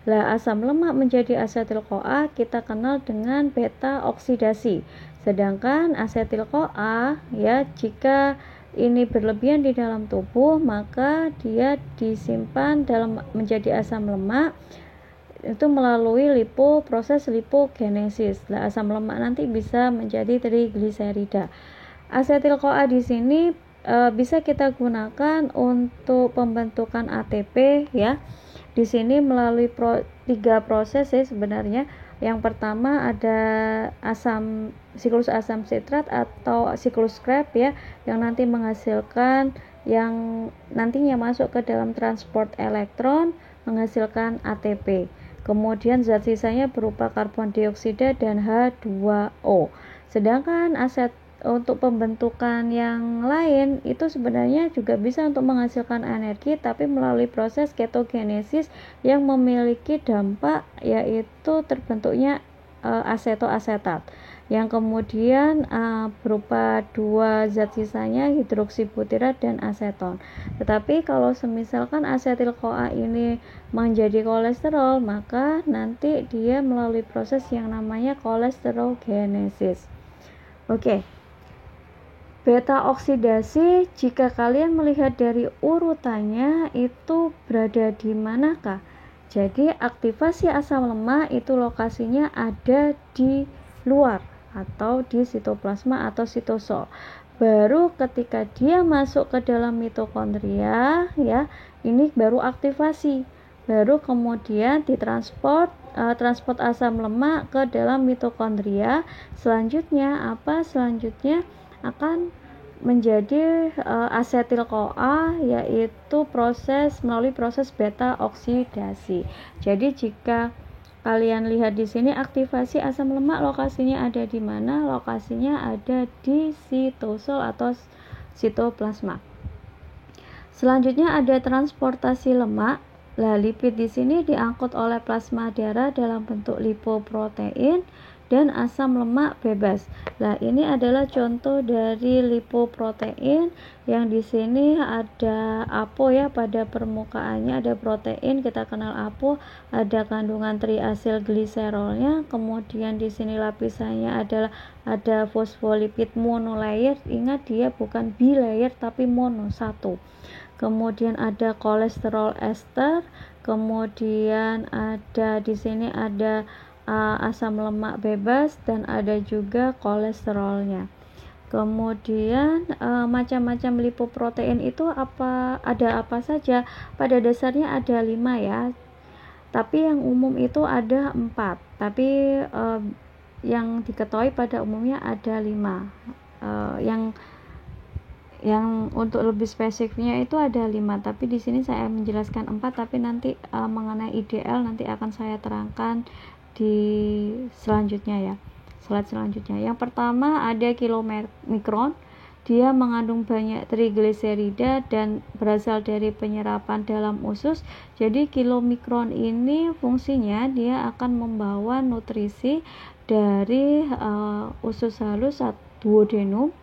Lah, asam lemak menjadi asetil-CoA kita kenal dengan beta oksidasi. Sedangkan asetil-CoA ya jika ini berlebihan di dalam tubuh, maka dia disimpan dalam menjadi asam lemak itu melalui proses lipogenesis. Lah, asam lemak nanti bisa menjadi trigliserida. Asetil-CoA di sini bisa kita gunakan untuk pembentukan ATP ya. Di sini melalui 3 proses ya sebenarnya. Yang pertama ada siklus asam sitrat atau siklus Krebs ya, yang nanti menghasilkan yang nantinya masuk ke dalam transport elektron menghasilkan ATP. Kemudian zat sisanya berupa karbon dioksida dan H2O. Sedangkan untuk pembentukan yang lain itu sebenarnya juga bisa untuk menghasilkan energi, tapi melalui proses ketogenesis yang memiliki dampak yaitu terbentuknya asetoasetat yang kemudian berupa 2 zat sisanya hidroksibutirat dan aseton. Tetapi kalau semisalkan asetil-CoA ini menjadi kolesterol, maka nanti dia melalui proses yang namanya kolesterolgenesis. Oke. Beta oksidasi, jika kalian melihat dari urutannya itu berada di manakah? Jadi aktivasi asam lemak itu lokasinya ada di luar atau di sitoplasma atau sitosol. Baru ketika dia masuk ke dalam mitokondria ya, ini baru aktivasi. Baru kemudian ditransport transport asam lemak ke dalam mitokondria. Selanjutnya akan menjadi asetil-CoA, yaitu melalui proses beta oksidasi. Jadi jika kalian lihat di sini aktivasi asam lemak lokasinya ada di mana? Lokasinya ada di sitosol atau sitoplasma. Selanjutnya ada transportasi lemak. Lah, lipid di sini diangkut oleh plasma darah dalam bentuk lipoprotein dan asam lemak bebas. Nah, ini adalah contoh dari lipoprotein yang di sini ada APO ya, pada permukaannya ada protein, kita kenal APO, ada kandungan triasilgliserolnya, kemudian di sini lapisannya adalah ada fosfolipid monolayer, ingat dia bukan bilayer tapi mono, satu. Kemudian ada kolesterol ester, kemudian ada di sini ada asam lemak bebas, dan ada juga kolesterolnya. Kemudian macam-macam lipoprotein itu ada apa saja? Pada dasarnya ada 5 ya, tapi yang umum itu ada 4, tapi yang diketahui pada umumnya ada 5. Yang untuk lebih spesifiknya itu ada 5, tapi di sini saya menjelaskan 4, tapi nanti mengenai IDL nanti akan saya terangkan di selanjutnya ya, slide selanjutnya. Yang pertama ada kilomikron, dia mengandung banyak trigliserida dan berasal dari penyerapan dalam usus. Jadi kilomikron ini fungsinya dia akan membawa nutrisi dari usus halus duodenum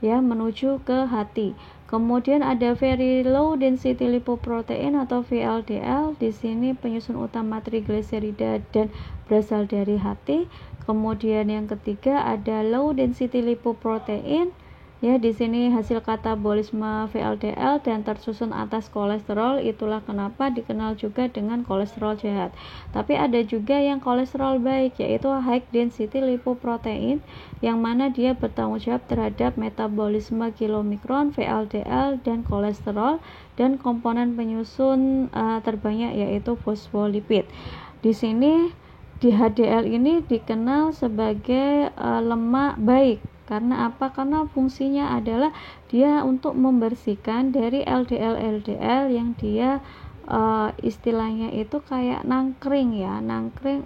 ya menuju ke hati. Kemudian ada very low density lipoprotein atau VLDL. Di sini penyusun utama trigliserida dan berasal dari hati. Kemudian yang ketiga ada low density lipoprotein. Ya, di sini hasil katabolisme VLDL dan tersusun atas kolesterol, itulah kenapa dikenal juga dengan kolesterol jahat. Tapi ada juga yang kolesterol baik, yaitu high density lipoprotein, yang mana dia bertanggung jawab terhadap metabolisme kilomikron, VLDL, dan kolesterol, dan komponen penyusun terbanyak yaitu fosfolipid. Di sini di HDL ini dikenal sebagai lemak baik. Karena apa? Karena fungsinya adalah dia untuk membersihkan dari LDL-LDL yang dia istilahnya itu kayak nangkring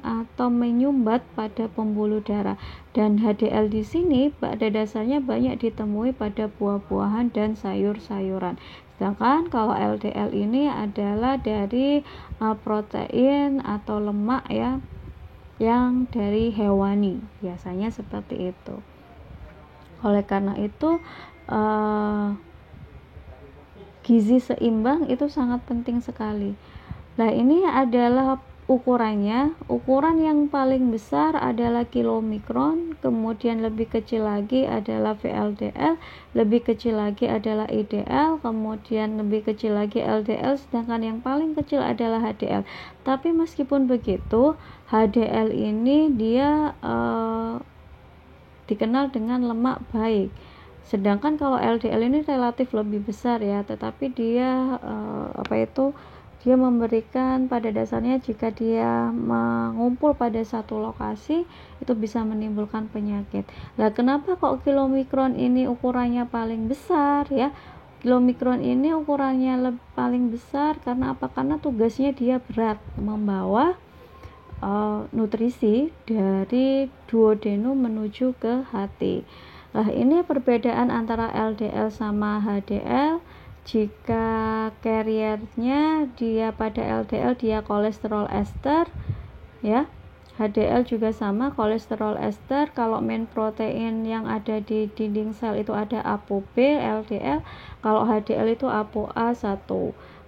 atau menyumbat pada pembuluh darah. Dan HDL di sini pada dasarnya banyak ditemui pada buah-buahan dan sayur-sayuran. Sedangkan kalau LDL ini adalah dari protein atau lemak ya, yang dari hewani, biasanya seperti itu. Oleh karena itu gizi seimbang itu sangat penting sekali. Nah, ini adalah ukurannya. Ukuran yang paling besar adalah kilomikron, kemudian lebih kecil lagi adalah VLDL, lebih kecil lagi adalah IDL, kemudian lebih kecil lagi LDL, sedangkan yang paling kecil adalah HDL. Tapi meskipun begitu, HDL ini dia dikenal dengan lemak baik. Sedangkan kalau LDL ini relatif lebih besar ya, tetapi dia dia memberikan pada dasarnya jika dia mengumpul pada satu lokasi itu bisa menimbulkan penyakit. Nah, kenapa kok kilomikron ini ukurannya paling besar ya? Kilomikron ini ukurannya paling besar karena apa? Karena tugasnya dia berat, membawa nutrisi dari duodenum menuju ke hati. Nah, ini perbedaan antara LDL sama HDL. Jika carriernya dia pada LDL dia kolesterol ester ya, HDL juga sama kolesterol ester. Kalau main protein yang ada di dinding sel itu ada ApoB LDL, kalau HDL itu ApoA1.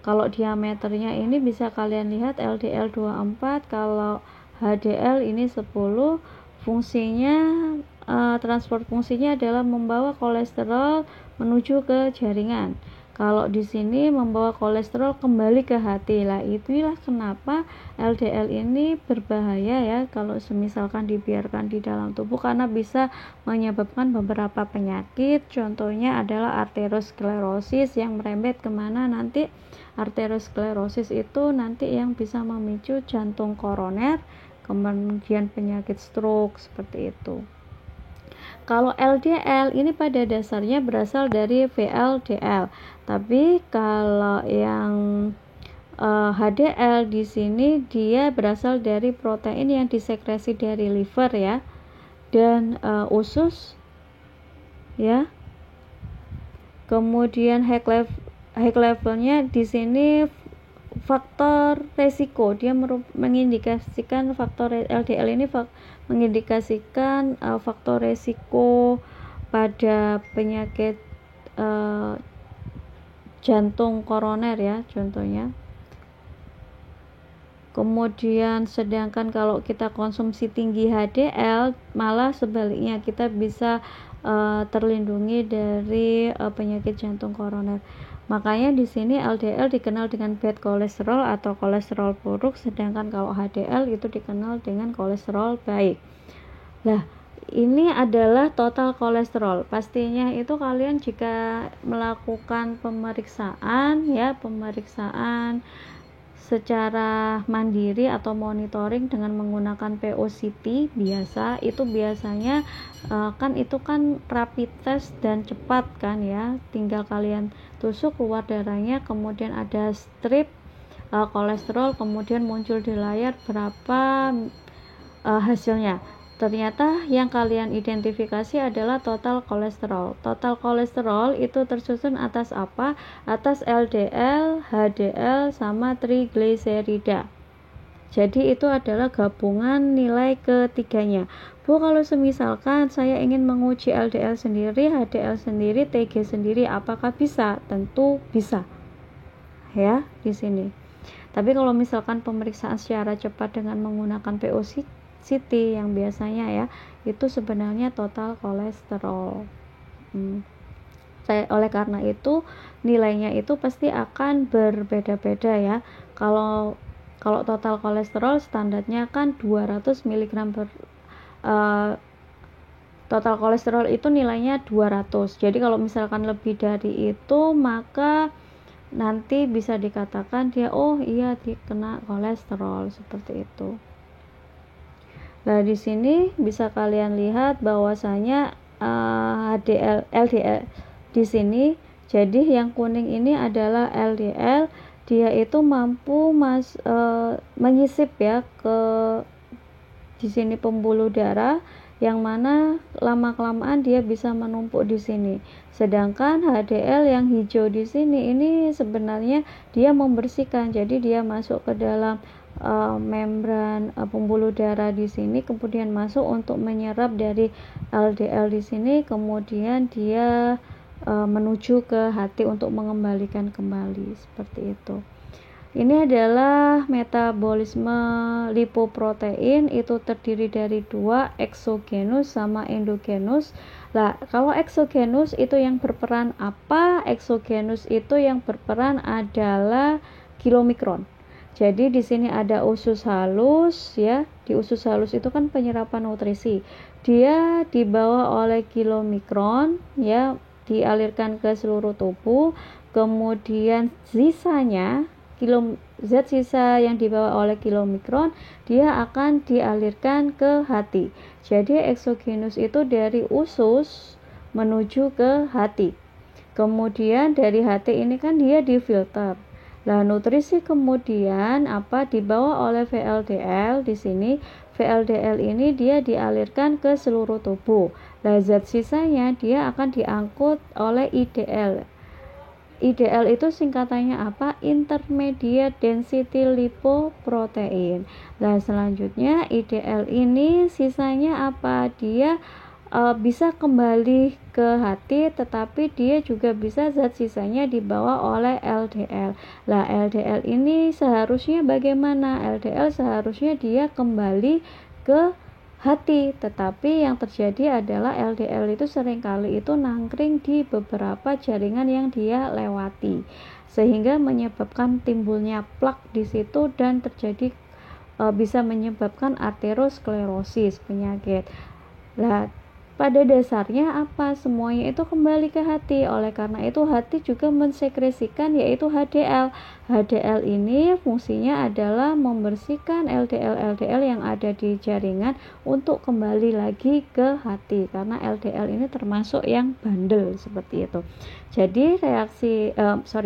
Kalau diameternya ini bisa kalian lihat LDL 24, kalau HDL ini 10. Fungsinya transport fungsinya adalah membawa kolesterol menuju ke jaringan. Kalau di sini membawa kolesterol kembali ke hati. Lah, itulah kenapa LDL ini berbahaya ya kalau semisalkan dibiarkan di dalam tubuh, karena bisa menyebabkan beberapa penyakit. Contohnya adalah arteriosklerosis yang merembet kemana nanti. Arteriosklerosis itu nanti yang bisa memicu jantung koroner, kemudian penyakit stroke seperti itu. Kalau LDL ini pada dasarnya berasal dari VLDL, tapi kalau yang HDL di sini dia berasal dari protein yang disekresi dari liver ya, dan usus ya. Kemudian high levelnya di sini faktor resiko, dia mengindikasikan faktor LDL ini mengindikasikan faktor resiko pada penyakit jantung koroner ya contohnya. Kemudian sedangkan kalau kita konsumsi tinggi HDL, malah sebaliknya kita bisa terlindungi dari penyakit jantung koroner. Makanya di sini LDL dikenal dengan bad kolesterol atau kolesterol buruk, sedangkan kalau HDL itu dikenal dengan kolesterol baik. Nah, ini adalah total kolesterol. Pastinya itu kalian jika melakukan pemeriksaan secara mandiri atau monitoring dengan menggunakan PO-CT biasa, itu biasanya kan rapid test dan cepat kan ya, tinggal kalian tusuk keluar darahnya, kemudian ada strip kolesterol, kemudian muncul di layar berapa hasilnya. Ternyata yang kalian identifikasi adalah total kolesterol. Total kolesterol itu tersusun atas apa? Atas LDL, HDL, sama trigliserida. Jadi itu adalah gabungan nilai ketiganya. Bu, kalau semisalkan saya ingin menguji LDL sendiri, HDL sendiri, TG sendiri, apakah bisa? Tentu bisa. Ya, di sini. Tapi kalau misalkan pemeriksaan secara cepat dengan menggunakan PO-CT yang biasanya ya, itu sebenarnya total kolesterol. Oleh karena itu nilainya itu pasti akan berbeda-beda ya. Kalau total kolesterol standarnya kan 200 mg total kolesterol itu nilainya 200. Jadi kalau misalkan lebih dari itu, maka nanti bisa dikatakan dia kena kolesterol seperti itu. Nah, di sini bisa kalian lihat bahwasanya LDL di sini. Jadi yang kuning ini adalah LDL, dia itu mampu menyisip ya ke di sini pembuluh darah, yang mana lama-kelamaan dia bisa menumpuk di sini. Sedangkan HDL yang hijau di sini ini sebenarnya dia membersihkan, jadi dia masuk ke dalam membran pembuluh darah di sini, kemudian masuk untuk menyerap dari LDL di sini, kemudian dia menuju ke hati untuk mengembalikan kembali seperti itu. Ini adalah metabolisme lipoprotein, itu terdiri dari dua, eksogenus sama endogenus. Nah, kalau eksogenus itu yang berperan apa? Eksogenus itu yang berperan adalah kilomikron. Jadi di sini ada usus halus ya. Di usus halus itu kan penyerapan nutrisi. Dia dibawa oleh kilomikron ya, dialirkan ke seluruh tubuh. Kemudian sisanya zat sisa yang dibawa oleh kilomikron dia akan dialirkan ke hati. Jadi eksogenus itu dari usus menuju ke hati. Kemudian dari hati ini kan dia difilter. Nah, nutrisi kemudian dibawa oleh VLDL di sini. VLDL ini dia dialirkan ke seluruh tubuh. Nah, zat sisanya dia akan diangkut oleh IDL. IDL itu singkatannya apa? Intermediate density lipoprotein. Nah, selanjutnya IDL ini sisanya apa? Dia bisa kembali ke hati, tetapi dia juga bisa zat sisanya dibawa oleh LDL. Nah, LDL ini seharusnya bagaimana? LDL seharusnya dia kembali ke hati, tetapi yang terjadi adalah LDL itu seringkali itu nangkring di beberapa jaringan yang dia lewati, sehingga menyebabkan timbulnya plak di situ dan terjadi bisa menyebabkan aterosklerosis, penyakit. Nah, pada dasarnya apa? Semuanya itu kembali ke hati. Oleh karena itu hati juga mensekresikan yaitu HDL. HDL ini fungsinya adalah membersihkan LDL yang ada di jaringan untuk kembali lagi ke hati, karena LDL ini termasuk yang bandel seperti itu. Jadi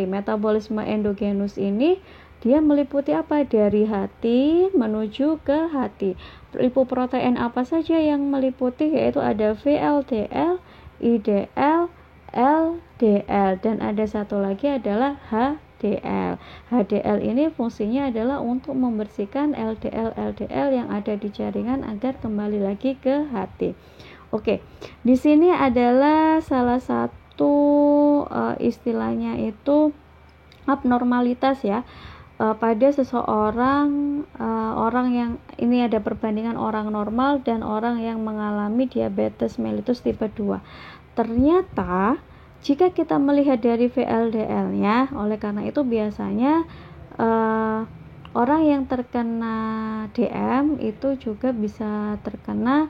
metabolisme endogenus ini dia meliputi apa? Dari hati menuju ke hati. Lipoprotein apa saja yang meliputi? Yaitu ada VLDL, IDL, LDL, dan ada satu lagi adalah HDL. HDL. HDL ini fungsinya adalah untuk membersihkan LDL yang ada di jaringan agar kembali lagi ke hati. Oke, di sini adalah salah satu istilahnya itu abnormalitas ya. Pada seseorang orang yang ini ada perbandingan orang normal dan orang yang mengalami diabetes mellitus tipe 2. Ternyata jika kita melihat dari VLDL-nya, oleh karena itu biasanya orang yang terkena DM itu juga bisa terkena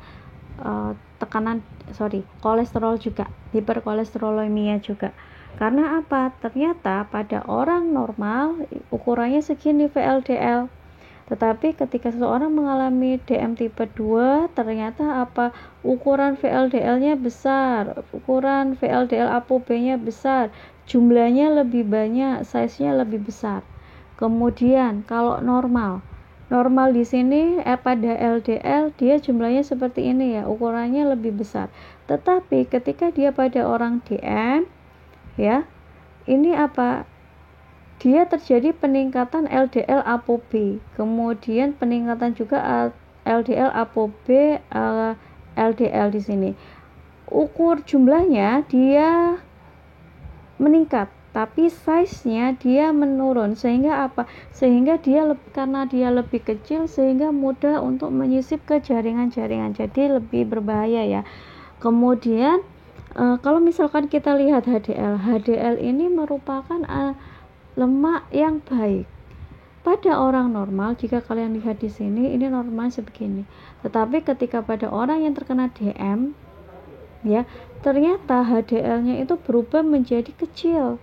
kolesterol juga, hiperkolesterolemia juga. Karena apa? Ternyata pada orang normal ukurannya segini VLDL. Tetapi ketika seseorang mengalami DM tipe 2, ternyata apa? Ukuran VLDL-nya besar, ukuran VLDL ApoB-nya besar, jumlahnya lebih banyak, size-nya lebih besar. Kemudian kalau normal di sini pada LDL dia jumlahnya seperti ini ya, ukurannya lebih besar. Tetapi ketika dia pada orang DM ya, ini apa? Dia terjadi peningkatan LDL ApoB, kemudian peningkatan juga LDL ApoB, LDL di sini. Ukur jumlahnya dia meningkat, tapi size-nya dia menurun. Sehingga apa? Sehingga karena dia lebih kecil sehingga mudah untuk menyisip ke jaringan-jaringan. Jadi lebih berbahaya ya. Kemudian kalau misalkan kita lihat HDL ini merupakan lemak yang baik. Pada orang normal, jika kalian lihat di sini, ini normal sebegini. Tetapi ketika pada orang yang terkena DM, ya, ternyata HDL-nya itu berubah menjadi kecil.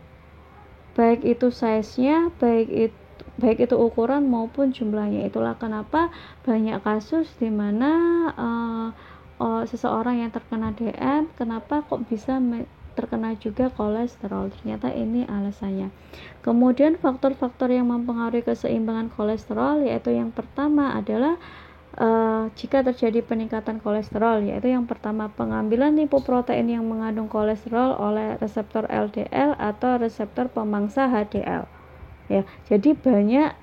Baik itu size-nya, baik itu ukuran maupun jumlahnya. Itulah kenapa banyak kasus di mana seseorang yang terkena DM, kenapa kok bisa terkena juga kolesterol? Ternyata ini alasannya. Kemudian faktor-faktor yang mempengaruhi keseimbangan kolesterol, yaitu yang pertama adalah jika terjadi peningkatan kolesterol, yaitu yang pertama pengambilan lipoprotein yang mengandung kolesterol oleh reseptor LDL atau reseptor pemangsa HDL. Ya, jadi banyak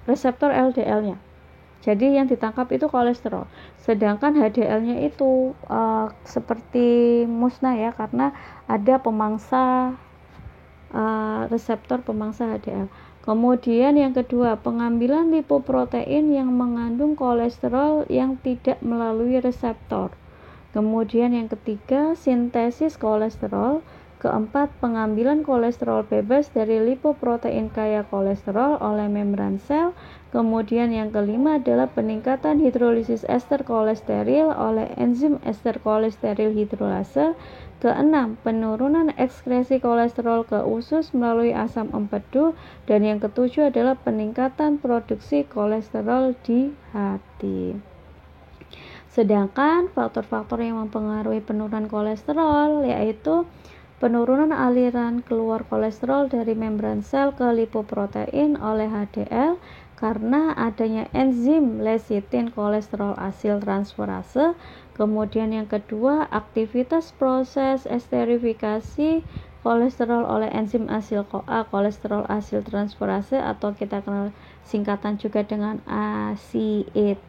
reseptor LDL-nya. Jadi yang ditangkap itu kolesterol, sedangkan HDL-nya itu seperti musnah ya, karena ada pemangsa reseptor pemangsa HDL. Kemudian yang kedua, pengambilan lipoprotein yang mengandung kolesterol yang tidak melalui reseptor. Kemudian yang ketiga, sintesis kolesterol. Keempat, pengambilan kolesterol bebas dari lipoprotein kaya kolesterol oleh membran sel. Kemudian yang kelima adalah peningkatan hidrolisis ester kolesteril oleh enzim ester kolesteril hidrolase. Keenam, penurunan ekskresi kolesterol ke usus melalui asam empedu. Dan yang ketujuh adalah peningkatan produksi kolesterol di hati. Sedangkan faktor-faktor yang mempengaruhi penurunan kolesterol yaitu penurunan aliran keluar kolesterol dari membran sel ke lipoprotein oleh HDL karena adanya enzim lecitin kolesterol asil transferase. Kemudian yang kedua, aktivitas proses esterifikasi kolesterol oleh enzim asil CoA kolesterol asil transferase atau kita kenal singkatan juga dengan ACET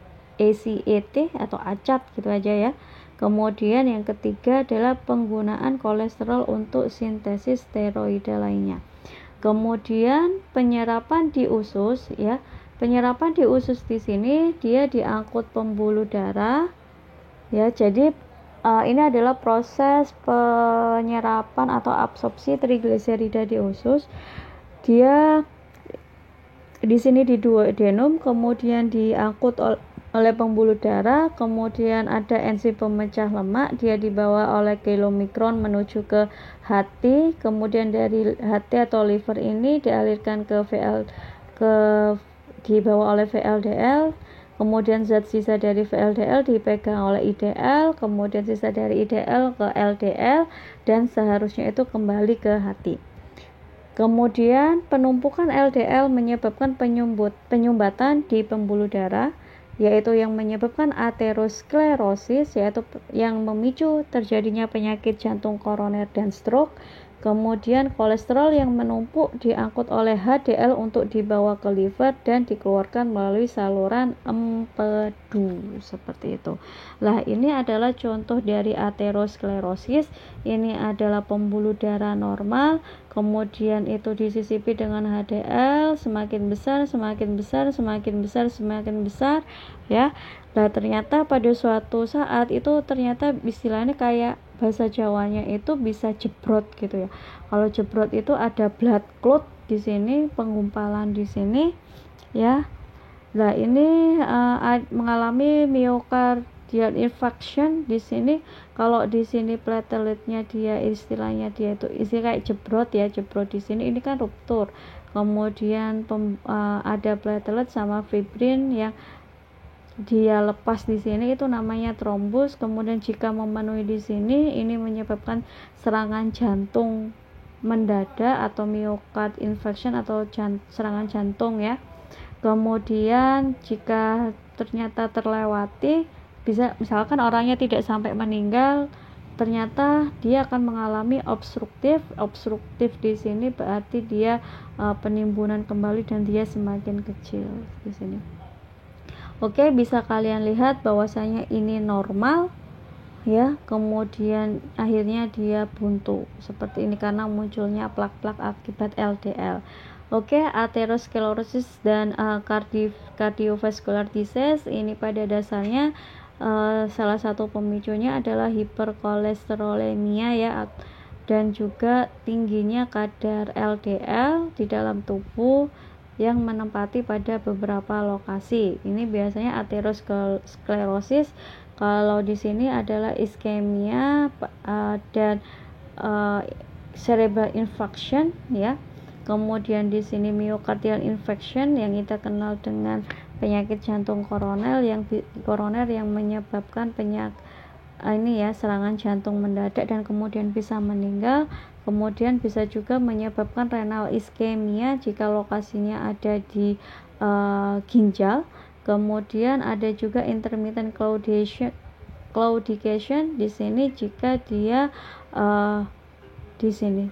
atau ACAT gitu aja ya. Kemudian yang ketiga adalah penggunaan kolesterol untuk sintesis steroida lainnya. Kemudian penyerapan di usus ya. Penyerapan di usus di sini dia diangkut pembuluh darah ya. Jadi ini adalah proses penyerapan atau absorpsi trigliserida di usus. Dia di sini di duodenum, kemudian diangkut oleh pembuluh darah, kemudian ada enzim pemecah lemak, dia dibawa oleh kilomikron menuju ke hati, kemudian dari hati atau liver ini dialirkan dibawa oleh VLDL, kemudian zat sisa dari VLDL dipegang oleh IDL, kemudian sisa dari IDL ke LDL, dan seharusnya itu kembali ke hati. Kemudian penumpukan LDL menyebabkan penyumbatan di pembuluh darah, yaitu yang menyebabkan aterosklerosis, yaitu yang memicu terjadinya penyakit jantung koroner dan stroke. Kemudian kolesterol yang menumpuk diangkut oleh HDL untuk dibawa ke liver dan dikeluarkan melalui saluran empedu, seperti itu. Lah, ini adalah contoh dari aterosklerosis. Ini adalah pembuluh darah normal, kemudian itu disisipi dengan HDL semakin besar, semakin besar, semakin besar, semakin besar, ya. Nah, ternyata pada suatu saat itu ternyata istilahnya kayak bahasa Jawanya itu bisa jebrot gitu ya. Kalau jebrot itu ada blood clot di sini, penggumpalan di sini, ya. Nah, ini mengalami myocardial infarction di sini. Kalau di sini plateletnya dia istilahnya dia itu kayak jebrot ya, jebrot di sini ini kan ruptur. Kemudian ada platelet sama fibrin yang dia lepas di sini, itu namanya trombus. Kemudian jika memenuhi di sini, ini menyebabkan serangan jantung mendadak atau myocard infarction atau serangan jantung, ya. Kemudian jika ternyata terlewati, bisa misalkan orangnya tidak sampai meninggal, ternyata dia akan mengalami obstruktif di sini berarti dia penimbunan kembali dan dia semakin kecil di sini. Oke, bisa kalian lihat bahwasanya ini normal, ya. Kemudian akhirnya dia buntu seperti ini karena munculnya plak-plak akibat LDL. Oke, aterosklerosis dan cardiovascular disease ini pada dasarnya salah satu pemicunya adalah hiperkolesterolemia, ya, dan juga tingginya kadar LDL di dalam tubuh yang menempati pada beberapa lokasi. Ini biasanya aterosklerosis. Kalau di sini adalah iskemia dan cerebral infarction, ya. Kemudian di sini myocardial infarction yang kita kenal dengan penyakit jantung koroner yang menyebabkan serangan jantung mendadak dan kemudian bisa meninggal. Kemudian bisa juga menyebabkan renal iskemia jika lokasinya ada di ginjal. Kemudian ada juga intermittent claudication di sini jika dia di sini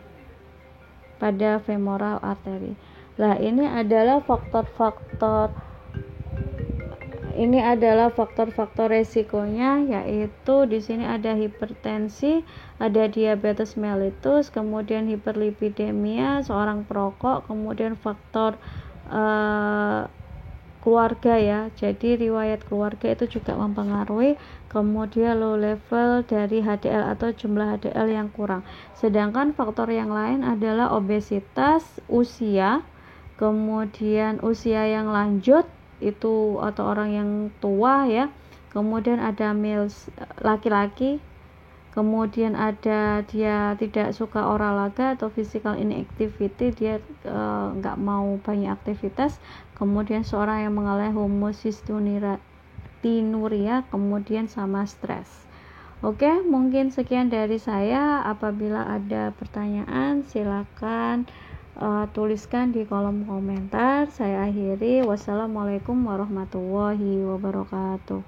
pada femoral artery. Nah, ini adalah faktor-faktor resikonya, yaitu di sini ada hipertensi, ada diabetes mellitus, kemudian hiperlipidemia, seorang perokok, kemudian faktor keluarga, ya. Jadi riwayat keluarga itu juga mempengaruhi, kemudian low level dari HDL atau jumlah HDL yang kurang. Sedangkan faktor yang lain adalah obesitas, usia, kemudian usia yang lanjut itu atau orang yang tua, ya. Kemudian ada males laki-laki, kemudian ada dia tidak suka olahraga atau physical inactivity, dia nggak mau banyak aktivitas, kemudian seorang yang mengalami homocystinuria, kemudian sama stres. Oke, mungkin sekian dari saya. Apabila ada pertanyaan silakan tuliskan di kolom komentar. Saya akhiri. Wassalamualaikum warahmatullahi wabarakatuh.